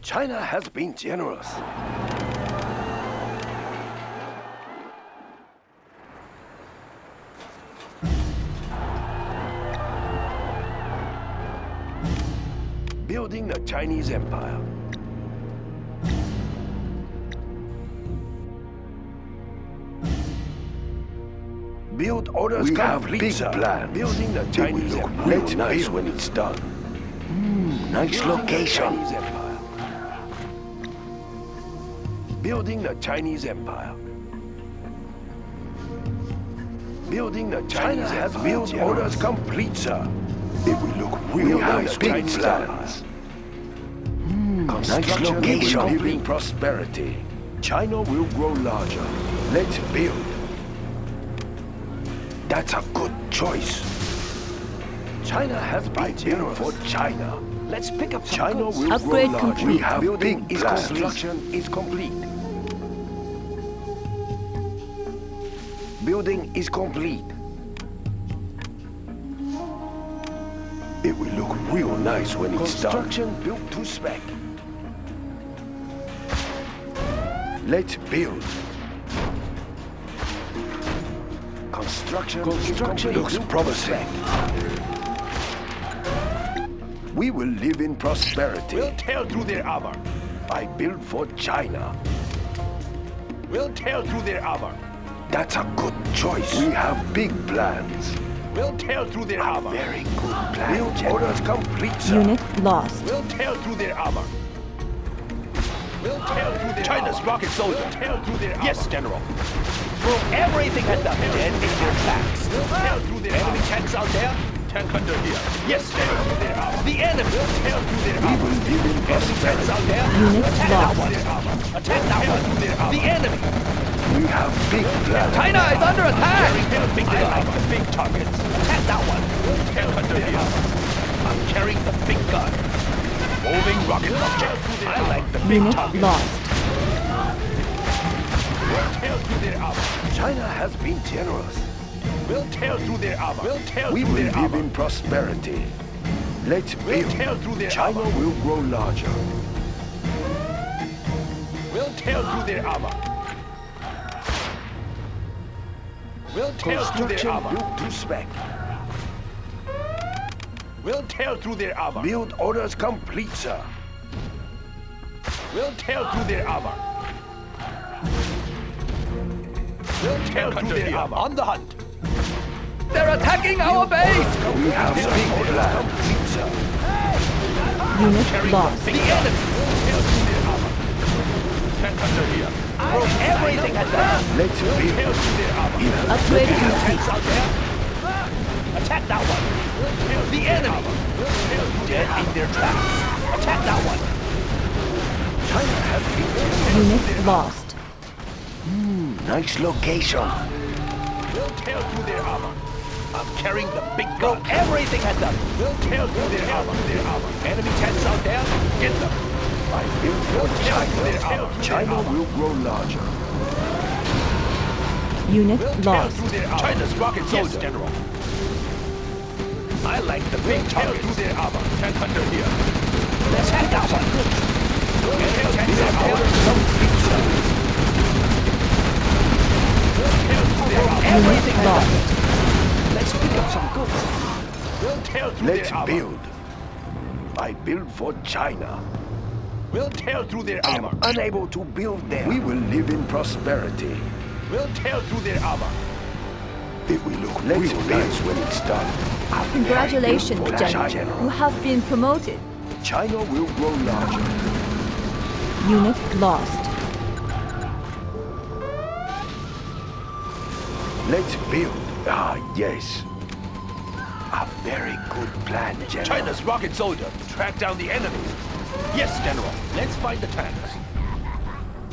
China has been generous. Building the Chinese Empire. Build orders complete, big sir. plans. Building the Chinese Empire. Let's nice when it's done. Nice location. Chinese Empire. Building the Chinese Empire. Building the Chinese has built orders complete, sir. It will look real nice. Big plans. Construction nice location. will live in prosperity. China will grow larger. Let's build. That's a good choice. China has been generous for China. Let's pick up some China goods. will Upgrade grow larger. complete. We have Building big is plans. construction is complete. Building is complete. It will look real nice when it's done. Construction built to spec. Let's build. Construction looks built to promising. spec. We will live in prosperity. We'll tear through their armor. I build for China. We'll tear through their armor. That's a good choice. We have big plans. We'll tear through their armor. Very good plan. Build General. orders complete, sir. Unit lost. We'll tear through their armor. We'll tear through their China's armor. rocket soldier. We'll tear through their Yes, armor. General. Throw everything at them. Dead in their tracks. We'll tear through their Enemy armor. tanks out there. Tank under here. Yes, General. Through their armor. The enemy. We'll tear through their We armor. will live in Enemy tanks prosperity. out there. Unit Attack lost. that one. Attack that one. The enemy. We have big plans. China is under attack. I like the big targets. Attack that one. Tank under here. I'm carrying the big gun. Moving rocket launcher. I like the big Unit targets. lost. We'll tear through their armor. China has been generous. We'll tear through their armor. We'll tear We through will their live armor. in prosperity. Let's We'll build. tear through their China armor. will grow larger. We'll tear through their armor. We'll tear through their armor. Built to spec. We'll tear through their armor. Build orders complete, sir. We'll tear through their armor. We'll tear through their armor. On the hunt. They're attacking our base. We have Build big orders plans. complete, sir. Unit Carrying lost. the enemy. We'll tear through their armor. Tank under here. Throw everything at them. Let's We'll tear build. through their armor. Upgrade complete. Tanks out there. Attack that one. We'll tear through The their enemy. armor. We'll tear through their Dead in armor. their tracks. Attack that one. China has been generous. Unit lost. Nice location. We'll tear through their armor. I'm carrying the big gun. Throw everything at them. We'll tear through their armor. Enemy tanks out there. Get them. I build for We'll tear through their China. armor. China will grow larger. Unit We'll tear lost. through their armor. China's rocket Yes, soldier. General. I like the We'll big tear targets. through their armor. Tank under here. Let's Attack that one. We'll Enemy tear tanks through out their there. armor. We'll tear through their armor. Everything Unit at lost. them. Let's pick up some goods. We'll tear through Let's their armor. build. I build for China. We'll tear through their I am armor. unable to build there. We will live in prosperity. We'll tear through their armor. It will look real nice when it's done. Congratulations, Very good for General. You have been promoted. China will grow larger. Unit lost. Let's build. Ah, yes. A very good plan, General. China's rocket soldier. Track down the enemy. Yes, General. Let's find the tanks.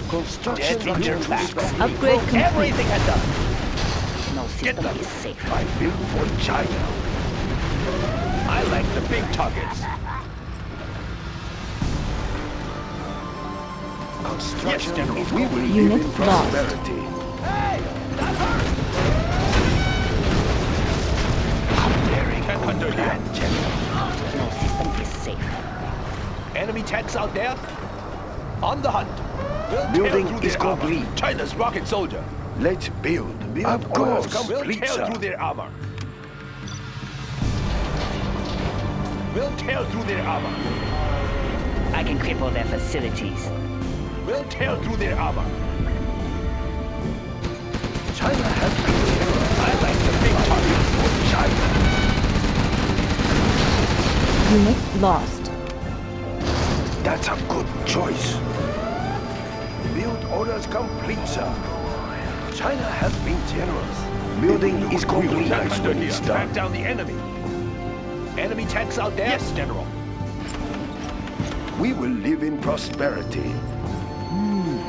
Construction Dead in their tracks. Upgrade Throw complete. everything at them. No Get system them. is safe. I build for China. I like the big targets. Construction Yes, General. is We will complete. live Unit in lost. prosperity. A very Tank good under plan, General. No system is safe. Enemy tanks out there. On the hunt. We'll Building tear through is their armor. complete. China's rocket soldier. Let's build. Of course, We'll complete, tear sir. through their armor. We'll tear through their armor. I can cripple their facilities. We'll tear through their armor. China has been generous. I like the big targets. China. Unit lost. That's a good choice. Build orders complete, sir. China has been generous. Building is complete. Nice when it's done. Track down the enemy. Enemy tanks out there? Yes, General. We will live in prosperity.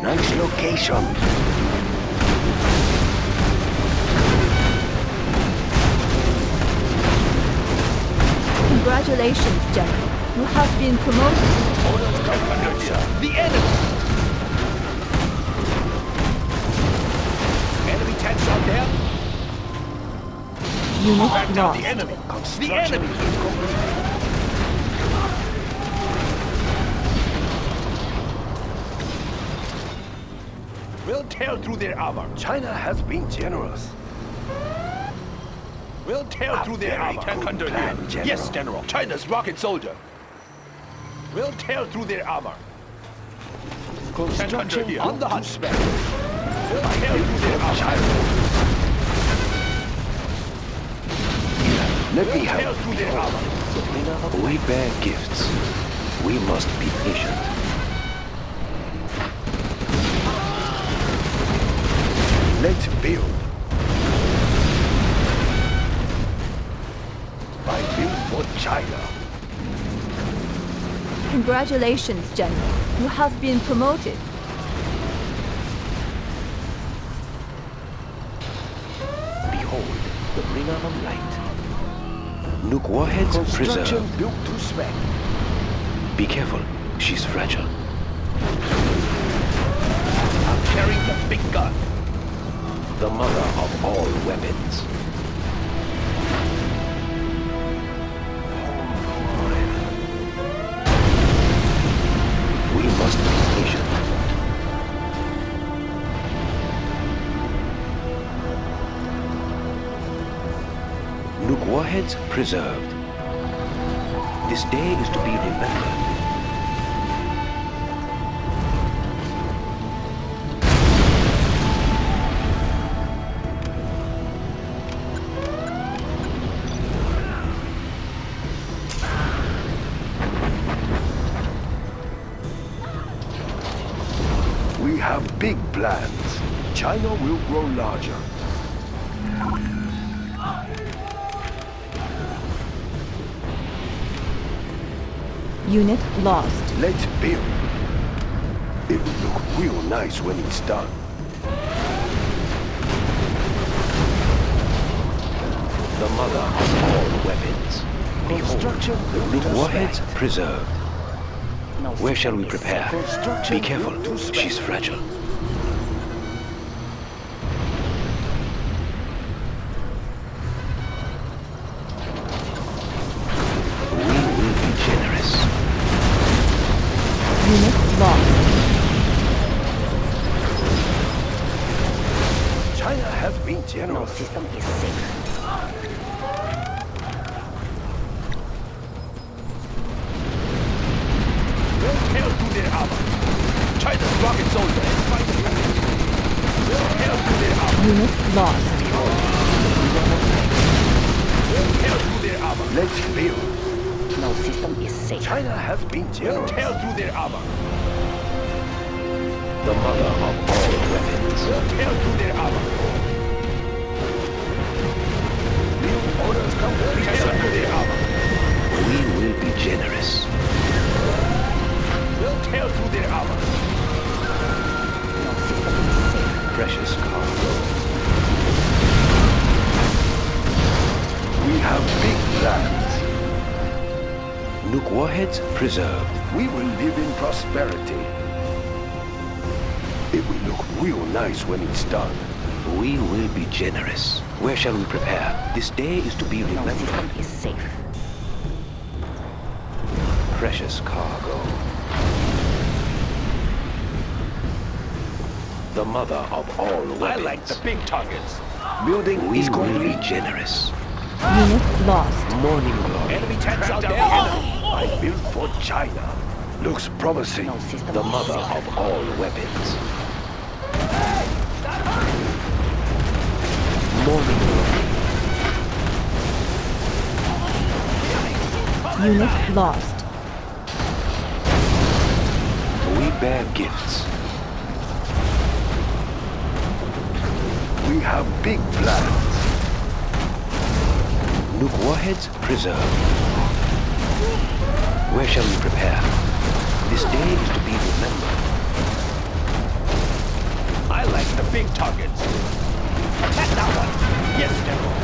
Nice location. Congratulations, General. You have been promoted. Orders complete, sir. The enemy. Enemy tanks out there? Unit Track down lost. the enemy. The Construction enemy. is complete. We'll tear through their armor. China has been generous. We'll tear through their very armor. good Under plan, here. General. Yes, General. China's rocket soldier. We'll tear through their armor. Construction Under here. On the to hunt. spec. We'll tear through their armor. Let me We'll tear help. through their armor. We bear gifts. We must be patient. Let's build. I build for China. Congratulations, General. You have been promoted. Behold, the bringer of light. Nuke warheads preserved. Built to spec. Be careful, she's fragile. I'm carrying the big gun. The mother of all weapons. We must be patient. Nuke warheads preserved. This day is to be remembered. We have big plans. China will grow larger. Unit lost. Let's build. It will look real nice when it's done. The mother of all weapons. Construction. The nuke warheads preserved. No Where shall we system is prepare? safe. Be careful, she's fragile. We will be generous. Unit lost. China has been No generous. system is safe. We'll tear through their armor. China's rocket soldier is fighting. We'll tear through their armor. Unit lost. We'll tear through their armor. Let's build. No system is safe. China has been We'll generous. tear through their armor. The mother of all weapons. We'll tear through their armor. New orders We'll complete. tear through their armor. We will be generous. We'll tear through their armor. No system is safe. Precious cargo. We have big plans. Nuke warheads preserved. We will live in prosperity. It will look real nice when it's done. We will be generous. Where shall we prepare? This day is to be No remembered. system is safe. Precious cargo. The mother of all weapons. I like the big targets. Building We is will be complete. generous. Unit lost. Morning glory. Enemy tanks out there. I built for China. Looks promising. No system The is mother safe. of all weapons. Morning glory. Unit lost. We bear gifts. We have big plans. Nuke warheads preserved. Where shall we prepare? This day is to be remembered. I like the big targets. Attack that one. Yes, General.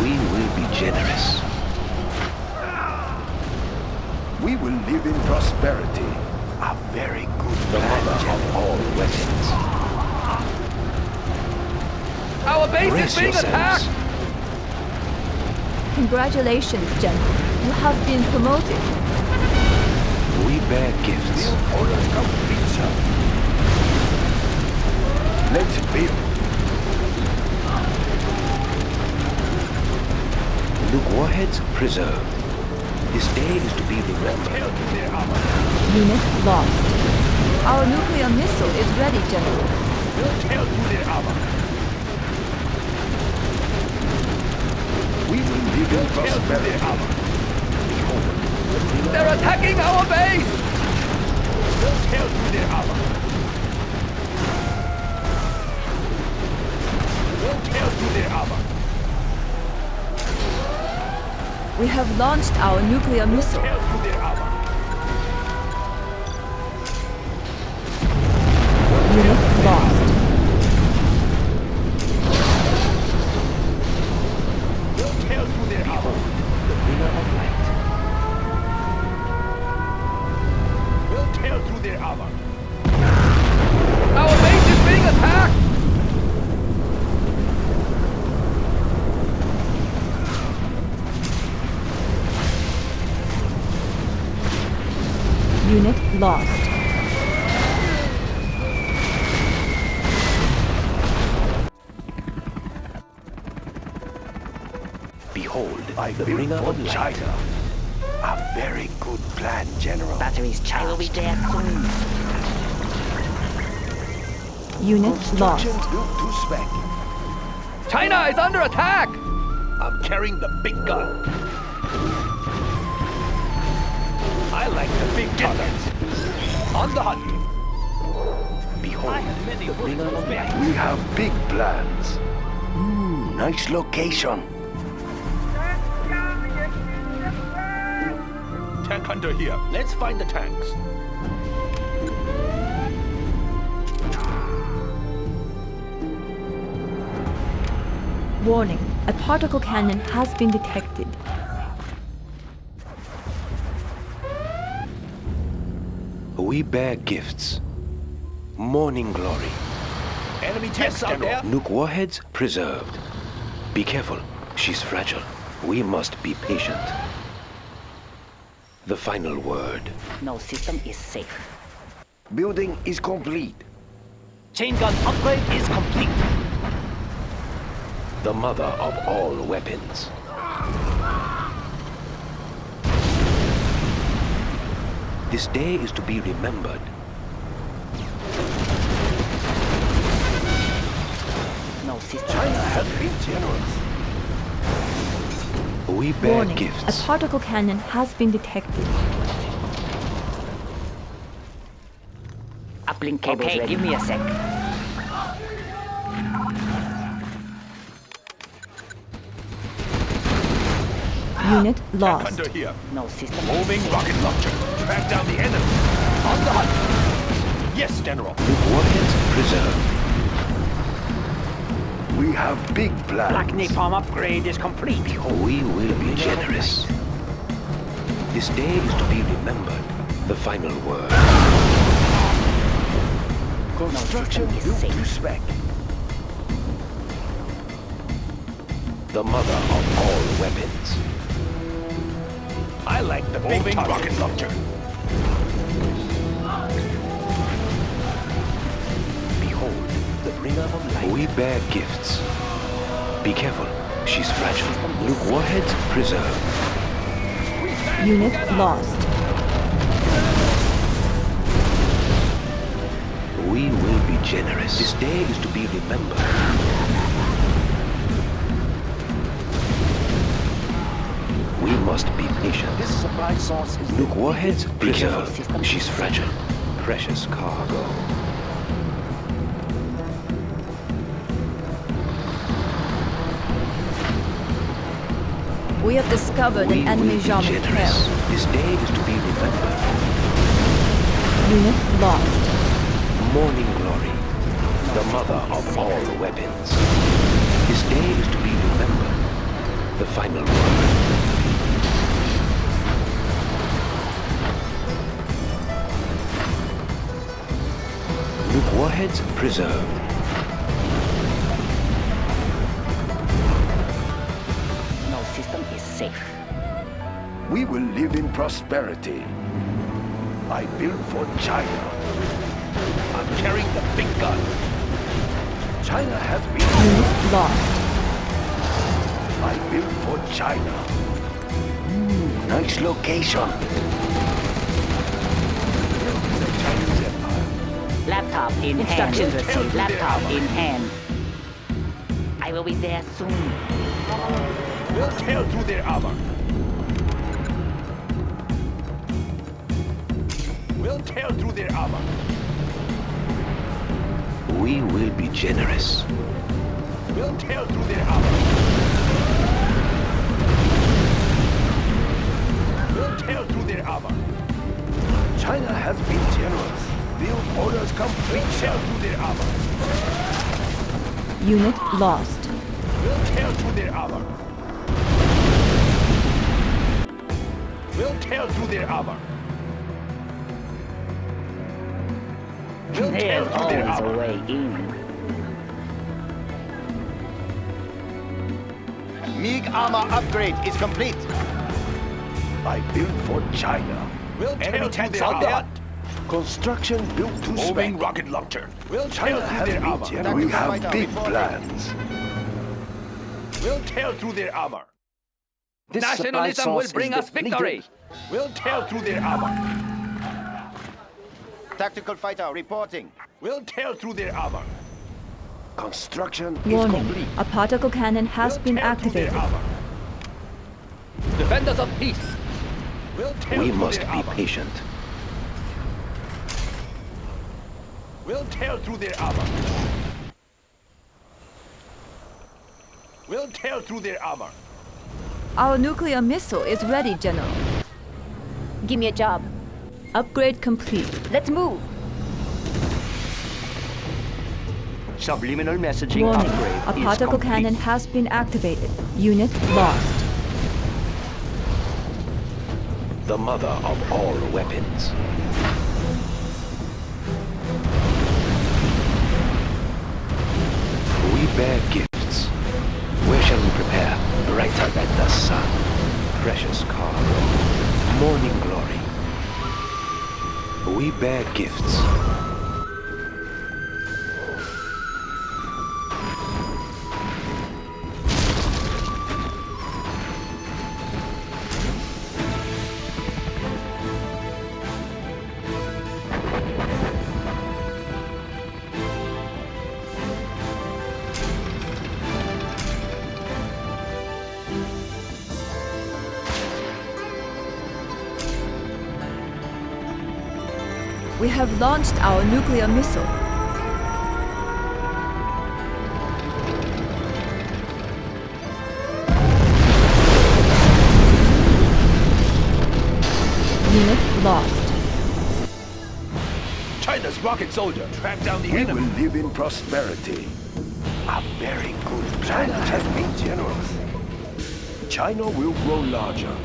We will be generous. We will live in prosperity. A very good The plan, mother of General. all weapons. Our base Brace is being yourselves. attacked. Congratulations, General. You have been promoted. We bear gifts. Build orders complete, sir. Let's build. Nuke warheads preserved. This day is to be remembered. Hail to their armor. Unit lost. Our nuclear missile is ready, General. We'll tail through their armor. We will live in Tail through prosperity. their armor. They're attacking our base! We'll tail through their armor. We'll tail through their armor. We have launched our nuclear missile. Tail through their armor. Unit lost. We'll tail through their armor. The bringer of light. We'll tail through their armor. Our base is being attacked! Unit lost. Behold, I the built bringer for of light. China. A very good plan, General. Batteries charged. I will be there soon. Unit Construction lost. built to spec. China is under attack! I'm carrying the big gun. I like the big targets. On the hunt. Behold, the bringer of light. We have big plans. Nice location. Tank hunter here. Let's find the tanks. Warning. A particle cannon has been detected. We bear gifts. Morning glory. Enemy tanks out there. Nuke warheads preserved. Be careful. She's fragile. We must be patient. The final word. No system is safe. Building is complete. Chain gun upgrade is complete. The mother of all weapons. This day is to be remembered. No system China is has safe. been generous. We bear Warning. A gifts. particle cannon has been detected. Uplink cables ready. Give me a sec. Unit Tank lost. hunter here. No system Moving is safe. rocket launcher. Track down the enemy. On the hunt. Yes, General. Nuke warheads preserved. We have big plans. Black napalm upgrade is complete. We will be generous. This day is to be remembered. The final word. Construction No system is built safe. to spec. The mother of all weapons. I like the big rocket launcher. Behold, bringer of light. We bear gifts. Be careful. She's fragile. Nuke warheads preserved. Unit lost. We will be generous. This day is to be remembered. We must be patient. This supply source is Nuke warheads preserved. She's fragile. Precious cargo. We have discovered an enemy Jean-Luc. This day is to be remembered. Unit lost. Morning glory, the mother of all weapons. This day is to be remembered. The final word. Nuke warheads preserved. No system is safe. We will live in prosperity. I built for China. I'm carrying the big gun. China has been... Unit lost. I built for China. Nice location. The Chinese Empire. Laptop in Instructions hand. received. Laptop in hand. I will be there soon. We'll tear through their armor. We'll tear through their armor. We will be generous. We'll tear through their armor. We'll tear through their armor. China has been generous. Build orders complete. We'll tear through their armor. Unit lost. We'll tear through their armor. We'll tear through their armor. We'll tear There's through their always a armor. way in. MiG armor upgrade is complete. I built for China. We'll tear Enemy through tanks their out there. armor. Construction built to Moving spec. rocket launcher. We'll tear through their armor. We have big plans. We'll tear through their armor. This nationalism will bring us victory. We'll tear through their armor. Tactical fighter reporting. We'll tear through their armor. Construction is Warning. complete. A particle cannon has We'll been tear through their activated. armor. Defenders of peace. We'll tear We through must their be armor. patient. We'll tear through their armor. We'll tear through their armor. Our nuclear missile is ready, General. Give me a job. Upgrade complete. Let's move. Subliminal messaging Warning. upgrade A is particle complete. cannon has been activated. Unit lost. The mother of all weapons. We bear gifts. Where shall we prepare? Brighter than the sun. Precious cargo. Morning glory. We bear gifts. We have launched our nuclear missile. Unit lost. China's rocket soldier tracked down the We enemy. will live in prosperity. A very good plan. China has been generous. China will grow larger.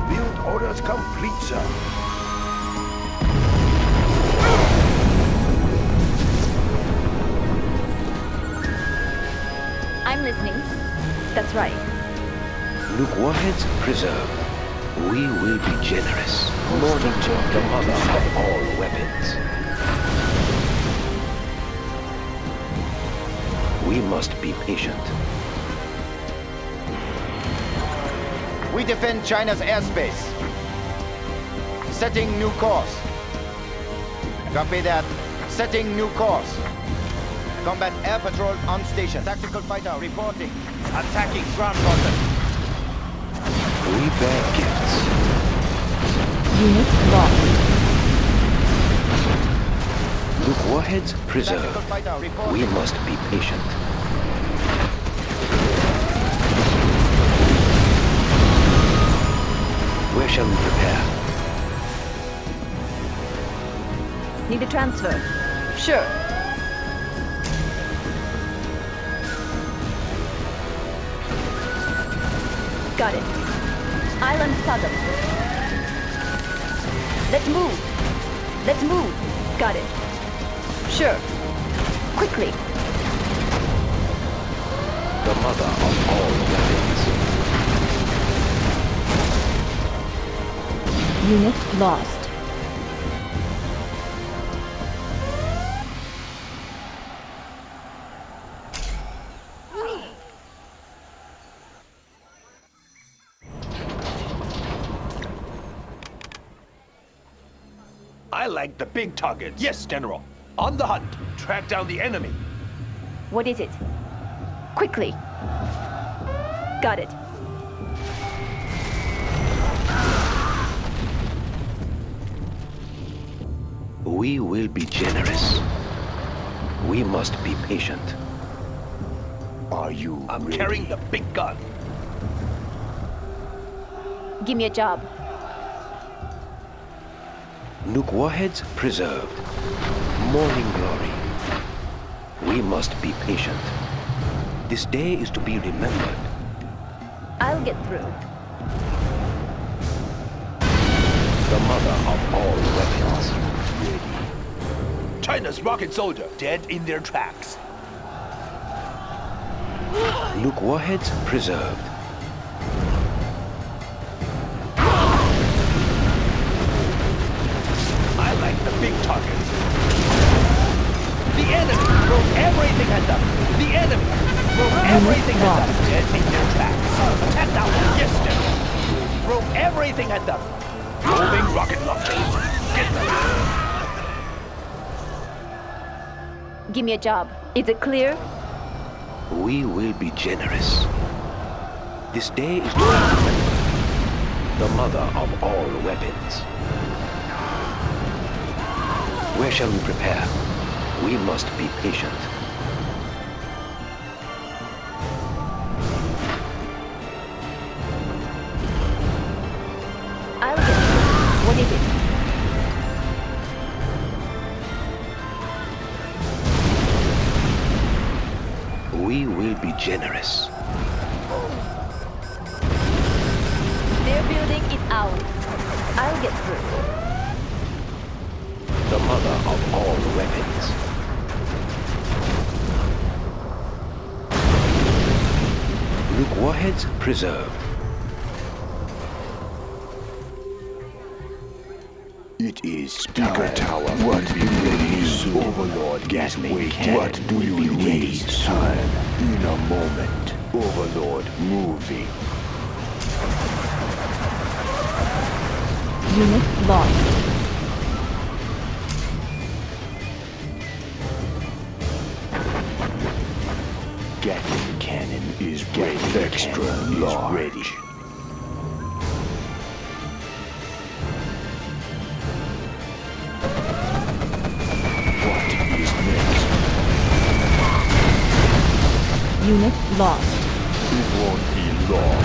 Build orders complete, sir. I'm listening. That's right. Nuke warheads preserved. We will be generous. Morning, the mother of all weapons. We must be patient. We defend China's airspace. Setting new course. Copy that. Setting new course. Combat air patrol on station. Tactical fighter reporting. Attacking ground forces. We bear gifts. Unit lost. Look, warheads Tactical preserved. fighter reporting. We must be patient. Where shall we prepare? Need a transfer. Sure. Got it. Island bottom. Let's move. Let's move. Got it. Sure. Quickly. The mother of all weapons. Unit lost. I like the big targets. Yes, General. On the hunt. Track down the enemy. What is it? Quickly. Got it. We will be generous. We must be patient. Are you I'm ready? carrying the big gun. Give me a job. Nuke warheads preserved. Morning glory. We must be patient. This day is to be remembered. I'll get through. The mother of all weapons. China's rocket soldier dead in their tracks. Nuke warheads preserved. I like the big targets. The enemy broke everything at them. The enemy broke everything at them. Dead in their tracks. Attack that one. Yes, General. Broke everything at them. Moving rocket launchers. Get them. Give me a job. Is it clear? We will be generous. This day is to be remembered. The mother of all weapons. Where shall we prepare? We must be patient. I'll get through. What is it? We will be generous. Their building is ours. I'll get through. The mother of all weapons. Nuke warheads preserved. It is Speaker Tower. What do you need? Overlord is waiting. What do you need, son? In a moment. Overlord moving. Unit lost. Gatling cannon is ready. Extra large. Ready. What is next? Unit lost. It won't be long.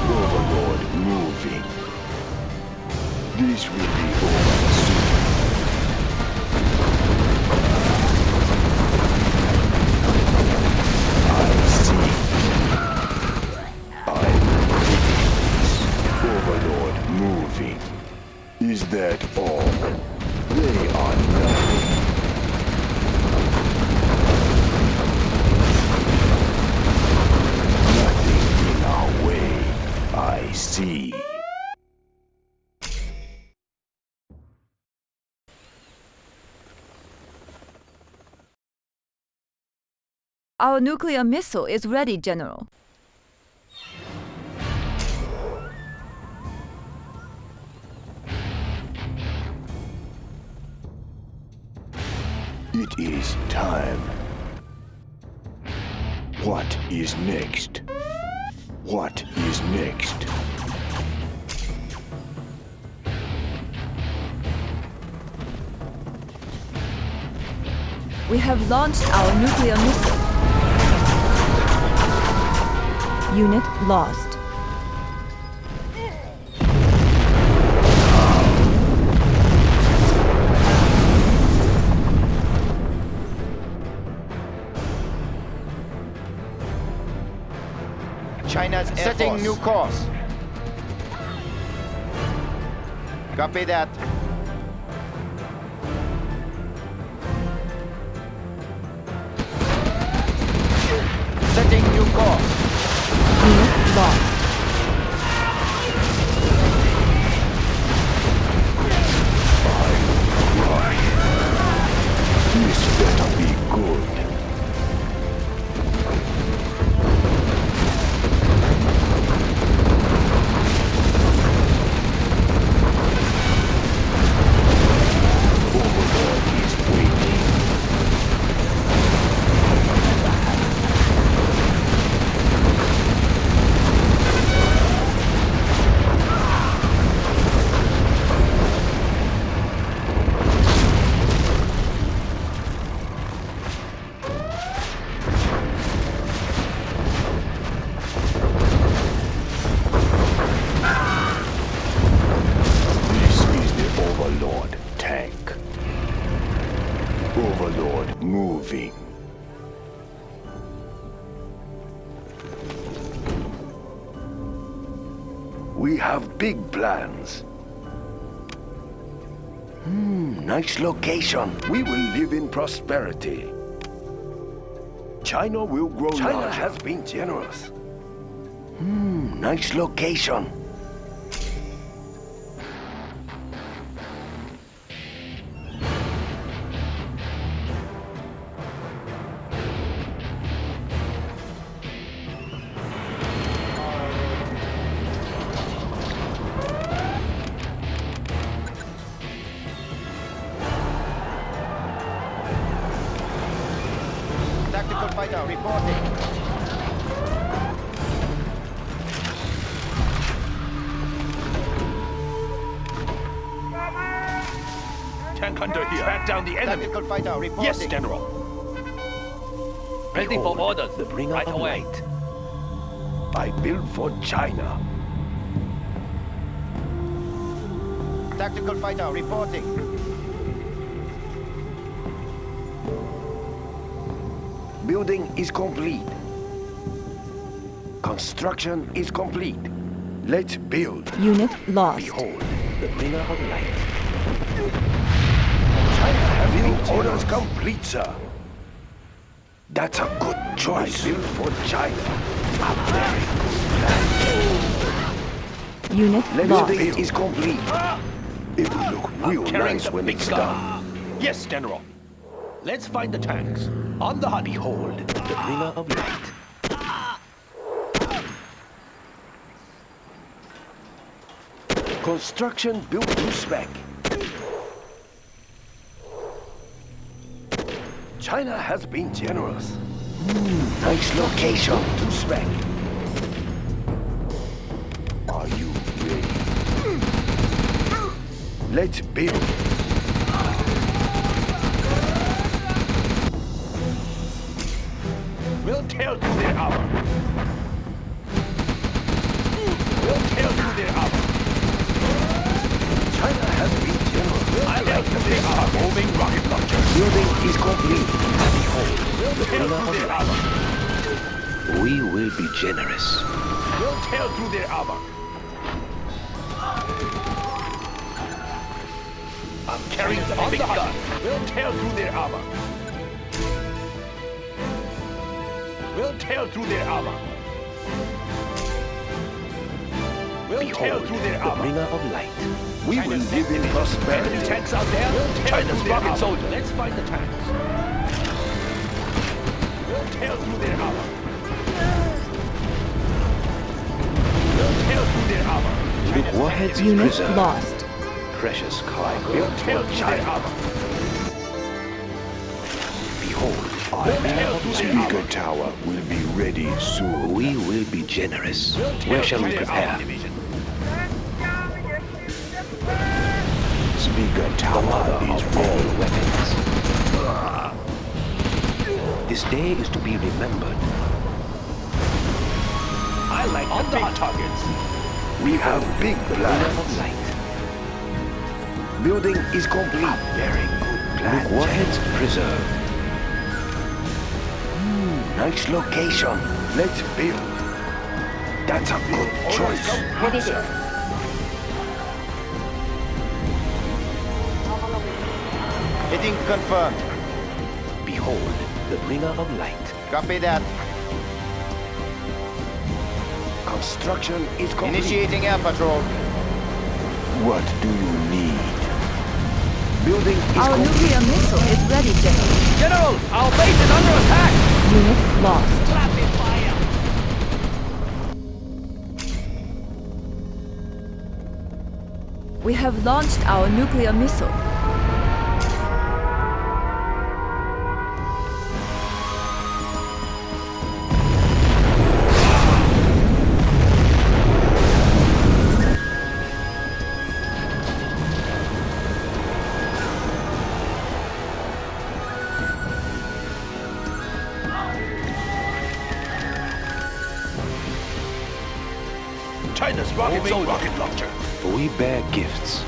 Overlord moving. This will be over soon. I see. Overlord moving. Is that all? They are nothing. Nothing in our way. I see. Our nuclear missile is ready, General. It is time. What is next? What is next? We have launched our nuclear missile. Unit lost. China's setting new course. Copy that. Setting new course. Unit lost. This better be good. Overlord is waiting. This is the Overlord tank. Overlord moving. We have big plans. Nice location. We will live in prosperity. China will grow larger. China has been generous. Nice location. Tactical fighter reporting. Tank under here. Track down the enemy. Tactical fighter reporting. Yes, General. Ready for Behold, orders. the bringer Right of away. light. I build for China. Tactical fighter reporting. Building is complete. Construction is complete. Let's build. Unit lost. Behold, the bringer of light. China has been orders complete, sir. That's a good choice. I build for China. A very good plan. Unit lost. Building is complete. It will look real Carrying nice the when big it's gun. done. Yes, General. Let's find the tanks. On the hunt. Behold, the bringer of light. Construction built to spec. China has been generous. Nice location to spec. Are you ready? Let's build. We'll tear through their armor. We'll tear through their armor. China has been generous. I like to see our moving rocket launcher. Building is complete. We'll tear through their armor. We will be generous. We'll tear through their armor. I'm carrying the big gun. We'll tear through their armor. We'll tear through their armor. We'll tear Behold, through their the armor. bringer of light. We will live in prosperity. Enemy tanks out there. We'll tear China's rocket soldier. Let's find the tanks. We'll tear tear through their armor. We'll tear through their armor. Look, warheads Unit preserved. lost. Precious cargo. We'll tear through their armor. Behold, We'll tear through their Speaker armor. tower will be ready soon. we will be generous. We'll tear Where shall through we their prepare? armor division. Speaker The tower mother is of all ready. weapons. This day is to be remembered. I like on the targets. We have big The bringer plans. of light. Building is complete. Very good Look, plan. warheads preserved. Nice location. Let's build. That's a good choice. What is it? Hitting confirmed. Behold, the bringer of light. Copy that. Construction is complete. Initiating air patrol. What do you need? Building is Our complete. nuclear missile is ready, General. General, our base is under attack! Unit lost. Rapid fire! We have launched our nuclear missile. China's rocket launcher. We bear gifts.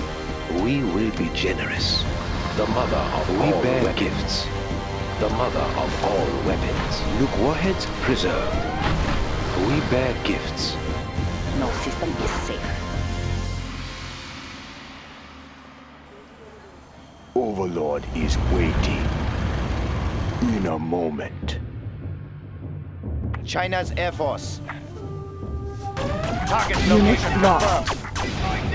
We will be generous. The mother of all bear weapons. Gifts. The mother of all weapons. Look, warheads preserved. We bear gifts. No system is safe. Overlord is waiting. In a moment. China's Air Force. Target Unit location lost. confirmed.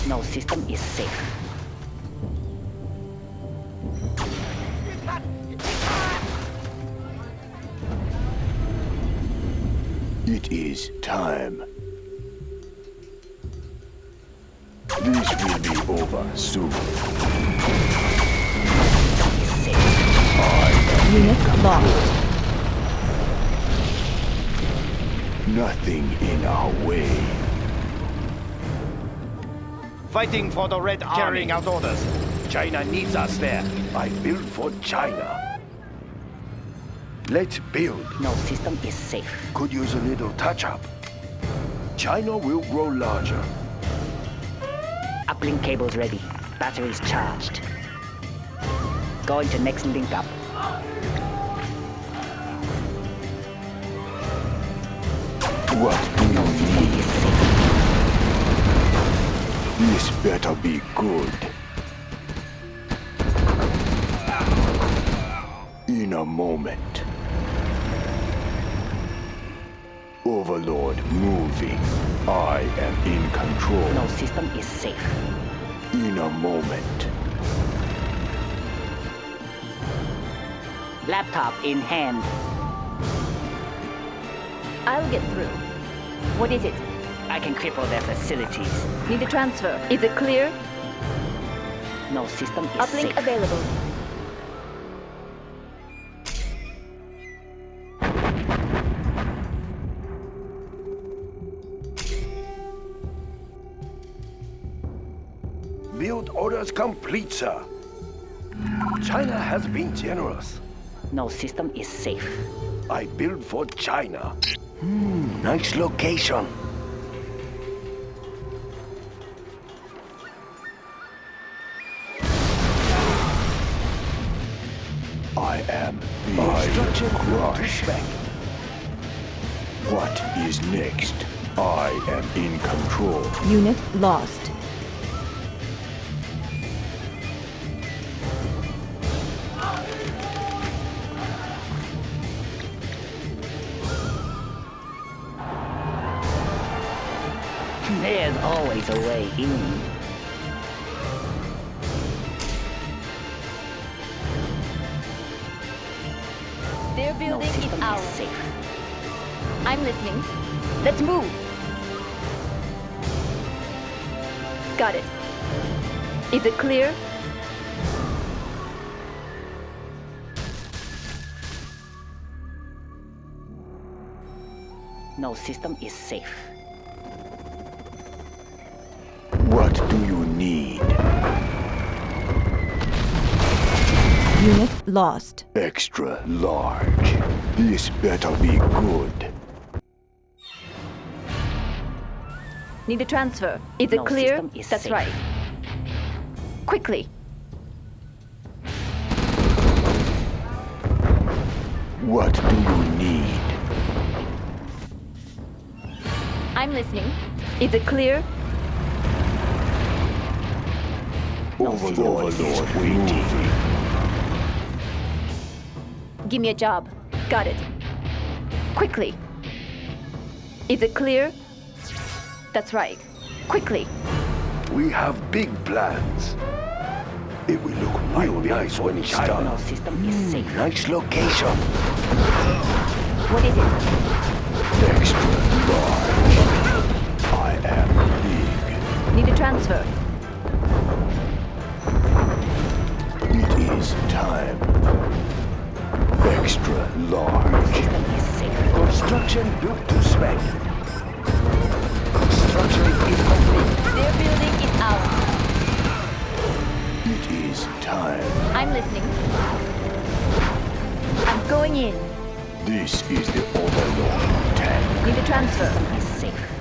No system is safe. It is time. This will be over soon. Is safe. Unit lost. Nothing in our way. Fighting for the Red Army. Carrying out orders. China needs us there. I build for China. Let's build. No system is safe. Could use a little touch-up. China will grow larger. Uplink cables ready. Batteries charged. Going to next link up. What do you need? Is safe. This better be good. In a moment. Overlord moving. I am in control. No system is safe. In a moment. Laptop in hand. I'll get through. What is it? I can cripple their facilities. Need a transfer. Is it clear? No system is Uplink safe. available. Build orders complete, sir. China has been generous. No system is safe. I build for China. Nice location. I am being Instruction to crushed. spec. What is next? I am in control. Unit lost. There's always a way in. Their No building is system is ours. safe. I'm listening. Let's move. Got it. Is it clear? No system is safe. What do you need? Unit lost. Extra large. This better be good. Need a transfer. Is it No clear? system is That's safe. right. Quickly. What do you need? I'm listening. Is it clear? Overlord is waiting. Give me a job. Got it. Quickly. Is it clear? That's right. Quickly. We have big plans. It will look real nice when it's No done. system is safe. Nice location. What is it? Extra large. I am big. Need a transfer. It is time. Extra large. System is safe. Construction built to spec. Construction is complete. Their building is ours. It is time. I'm listening. I'm going in. This is the Overlord tank. Need a transfer. System is safe.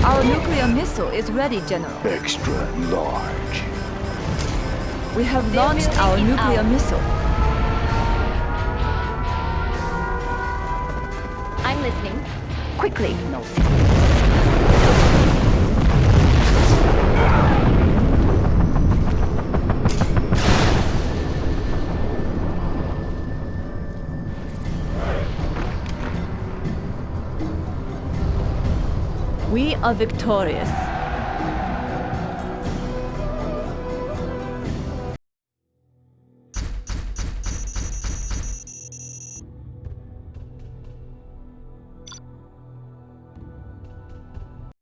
Our nuclear missile is ready, General. Extra large. We have Their launched building our is nuclear ours. missile. I'm listening. Quickly. No system is safe. We are victorious.